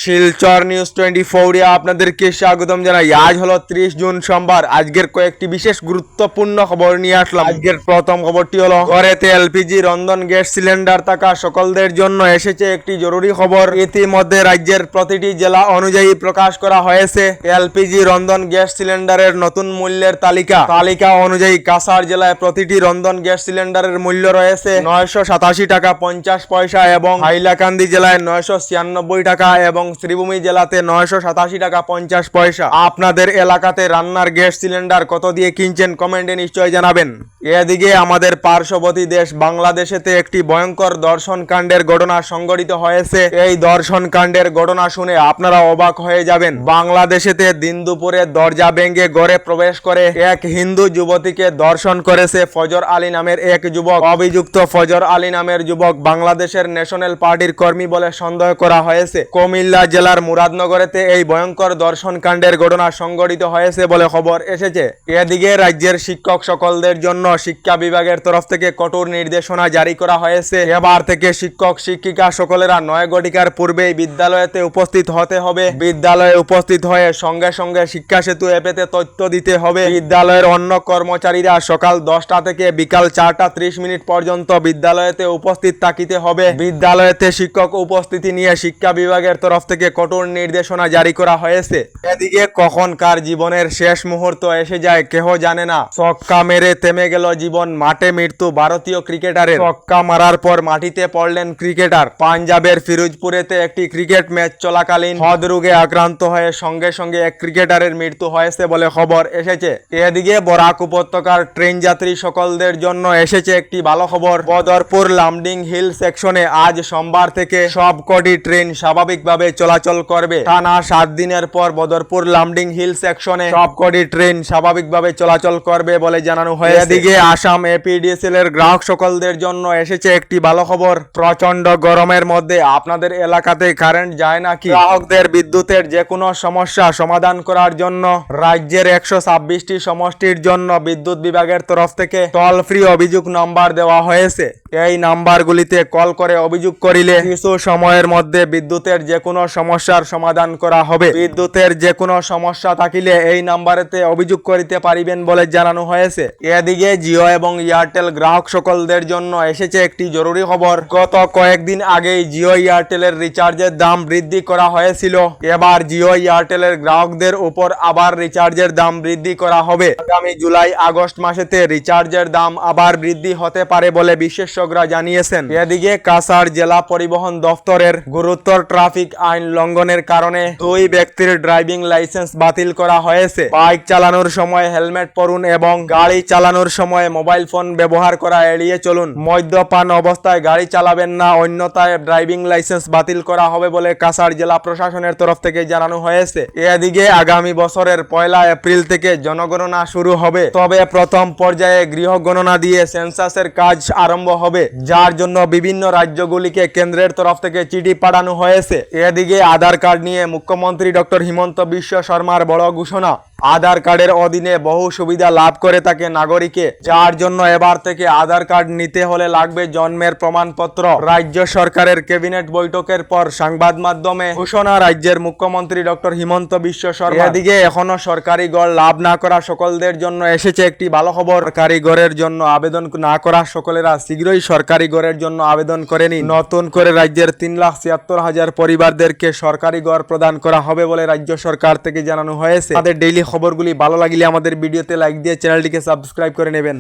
Silchar news 24 আপনাদেরকে স্বাগতম জানাই। আজ হলো 30 জুন সোমবার। আজকের কয়েকটি বিশেষ গুরুত্বপূর্ণ খবর নিয়ে আসলাম। আজকের প্রথম খবরটি হলো ঘরেতে এলপিজি রন্ধন গ্যাস সিলিন্ডার থাকা সকলদের জন্য এসেছে একটি জরুরি খবর। ইতিমধ্যে রাজ্যের প্রতিটি জেলা অনুযায়ী প্রকাশ করা হয়েছে এলপিজি রন্ধন গ্যাস সিলিন্ডারের নতুন মূল্যের তালিকা অনুযায়ী কাছাড় জেলায় প্রতিটি রন্ধন গ্যাস সিলিন্ডারের মূল্য রয়েছে 987 টাকা 50 পয়সা এবং হাইলাকান্দি জেলায় 996 টাকা এবং শ্রীভূমি জেলাতে 987 টাকা 50 পয়সা। আপনাদের এলাকাতে রান্নার গ্যাস সিলিন্ডার কত দিয়ে কিনছেন কমেন্টে নিশ্চয় জানাবেন। এদিকে আমাদের পার্শ্ববর্তী দেশ বাংলাদেশেতে একটি ভয়ঙ্কর দর্শন কাণ্ডের ঘটনা সংঘটিত হয়েছে। এই দর্শন কাণ্ডের ঘটনা শুনে আপনারা অবাক হয়ে যাবেন। বাংলাদেশেতে দিন দুপুরে দরজা ভেঙে ঘরে প্রবেশ করে এক হিন্দু যুবতীকে দর্শন করেছে ফজর আলী নামের এক যুবক। অভিযুক্ত ফজর আলী নামের যুবক বাংলাদেশের ন্যাশনাল পার্টির কর্মী বলে সন্দেহ করা হয়েছে। কুমিল্লা জেলার মুরাদনগরেতে এই ভয়ঙ্কর দর্শন কাণ্ডের ঘটনা সংঘটিত হয়েছে বলে খবর এসেছে। এদিকে রাজ্যের শিক্ষক সকলদের জন্য শিক্ষা বিভাগের তরফ থেকে কঠোর নির্দেশনা জারি করা হয়েছে। এবার থেকে শিক্ষক শিক্ষিকা সকলেরা 9 ঘটিকার পূর্বেই বিদ্যালয়েতে উপস্থিত হতে হবে। বিদ্যালয়ে উপস্থিত হয়ে সঙ্গে সঙ্গে শিক্ষা সেতু অ্যাপেতে তথ্য দিতে হবে। বিদ্যালয়ের অন্য কর্মচারীরা সকাল 10টা থেকে বিকাল 4টা 30 মিনিট পর্যন্ত বিদ্যালয়েতে উপস্থিত থাকিতে হবে। বিদ্যালয়েতে শিক্ষক উপস্থিতি নিয়ে শিক্ষা বিভাগের তরফ থেকে কঠোর নির্দেশনা জারি করা হয়েছে। এদিকে কখন কার জীবনের শেষ মুহূর্ত এসে যায় কেহ জানে না। ছক্কা মেরে থেমে গেল জীবন, মাঠে মৃত্যু ভারতীয় ক্রিকেটারের। ছক্কা মারার পর মাটিতে পড়লেন ক্রিকেটার। পাঞ্জাবের ফিরোজপুরেতে একটি ক্রিকেট ম্যাচ চলাকালীন হৃদরোগে আক্রান্ত হয়ে সঙ্গে সঙ্গে এক ক্রিকেটারের মৃত্যু হয়েছে বলে খবর এসেছে। এদিকে বরাক উপত্যকার ট্রেন যাত্রী সকলদের জন্য এসেছে একটি ভালো খবর। বদরপুর লামডিং হিল সেকশনে আজ সোমবার থেকে সবকটি ট্রেন স্বাভাবিকভাবে চলাচল করবে। টানা 7 দিনের পর বদরপুর লামডিং হিল সেকশনে সবকটি ট্রেন স্বাভাবিকভাবে চলাচল করবে বলে জানানো হয়েছে। এদিকে আসাম এপিডিসিএল এর গ্রাহক সকলদের জন্য এসেছে একটি ভালো খবর। প্রচন্ড গরমের মধ্যে আপনাদের এলাকাতে কারেন্ট যায় নাকি? গ্রাহকদের বিদ্যুতের যে কোনো সমস্যা সমাধান করার জন্য রাজ্যের 126টি সমষ্টির জন্য বিদ্যুৎ বিভাগের তরফ থেকে টোল ফ্রি অভিযোগ নাম্বার দেওয়া হয়েছে। এই নাম্বারগুলিতে কল করে অভিযোগ করিলে কিছু সময়ের মধ্যে বিদ্যুতের যে কোনো সমস্যার সমাধান করা হবে। বিদ্যুতের যে কোনো সমস্যা থাকিলে এই নাম্বারেতে অভিযোগ করিতে পারিবেন বলে জানানো হয়েছে। এদিকে জিও এবং এয়ারটেল গ্রাহক সকলদের জন্য এসেছে একটি জরুরি খবর। গত কয়েকদিন আগেই জিও এয়ারটেলের রিচার্জের দাম বৃদ্ধি করা হয়েছিল। এবার জিও এয়ারটেলের গ্রাহকদের উপর আবার রিচার্জের দাম বৃদ্ধি করা হবে। আগামী জুলাই আগস্ট মাসেতে রিচার্জের দাম আবার বৃদ্ধি হতে পারে বলে বিশেষজ্ঞরা জানিয়েছেন। এদিকে কাছাড় জেলা পরিবহন দফতরের গুরুতর ট্রাফিক আইন লঙ্ঘনের কারণে 2 ব্যক্তির ড্রাইভিং লাইসেন্স বাতিল করা হয়েছে। বাইক চালানোর সময় হেলমেট পরুন এবং গাড়ি চালানোর সময় মোবাইল ফোন ব্যবহার করা এড়িয়ে চলুন। মদ্যপান অবস্থায় গাড়ি চালাবেন না, অন্যথায় ড্রাইভিং লাইসেন্স বাতিল করা হবে বলে কাছাড় জেলা প্রশাসনের তরফ থেকে জানানো হয়েছে। এদিকে আগামী বছরের 1 এপ্রিল থেকে জনগণনা শুরু হবে। তবে প্রথম পর্যায়ে গৃহ গণনা দিয়ে সেন্সাসের কাজ আরম্ভ হবে, যার জন্য বিভিন্ন রাজ্যগুলিকে কেন্দ্রের তরফ থেকে চিঠি পাঠানো হয়েছে। এদিকে আধার কার্ড নিয়ে মুখ্যমন্ত্রী ডক্টর হিমন্ত বিশ্ব শর্মার বড় ঘোষণা। আধার কার্ডের অধীনে বহু সুবিধা লাভ করে থাকে নাগরিকে, যার জন্য এবার থেকে আধার কার্ড নিতে হলে লাগবে জন্মের প্রমাণপত্র। রাজ্য সরকারের ক্যাবিনেট বৈঠকের পর সংবাদ মাধ্যমে ঘোষণা রাজ্যের মুখ্যমন্ত্রী ডক্টর হিমন্ত বিশ্ব শর্মা। এদিকে এখনো সরকারি ঘর লাভ না করা সকলদের জন্য এসেছে একটি ভালো খবর। সরকারি ঘরের জন্য আবেদন না করা সকলেরা শীঘ্রই সরকারি ঘরের জন্য আবেদন করে নিন। নতুন করে রাজ্যের 3,76,000 পরিবারদেরকে সরকারি ঘর প্রদান করা হবে বলে রাজ্য সরকার থেকে জানানো হয়েছে। আমাদের ডেইলি খবরগুলি ভালো লাগলে আমাদের ভিডিওতে লাইক দিয়ে চ্যানেলটিকে সাবস্ক্রাইব করে নেবেন।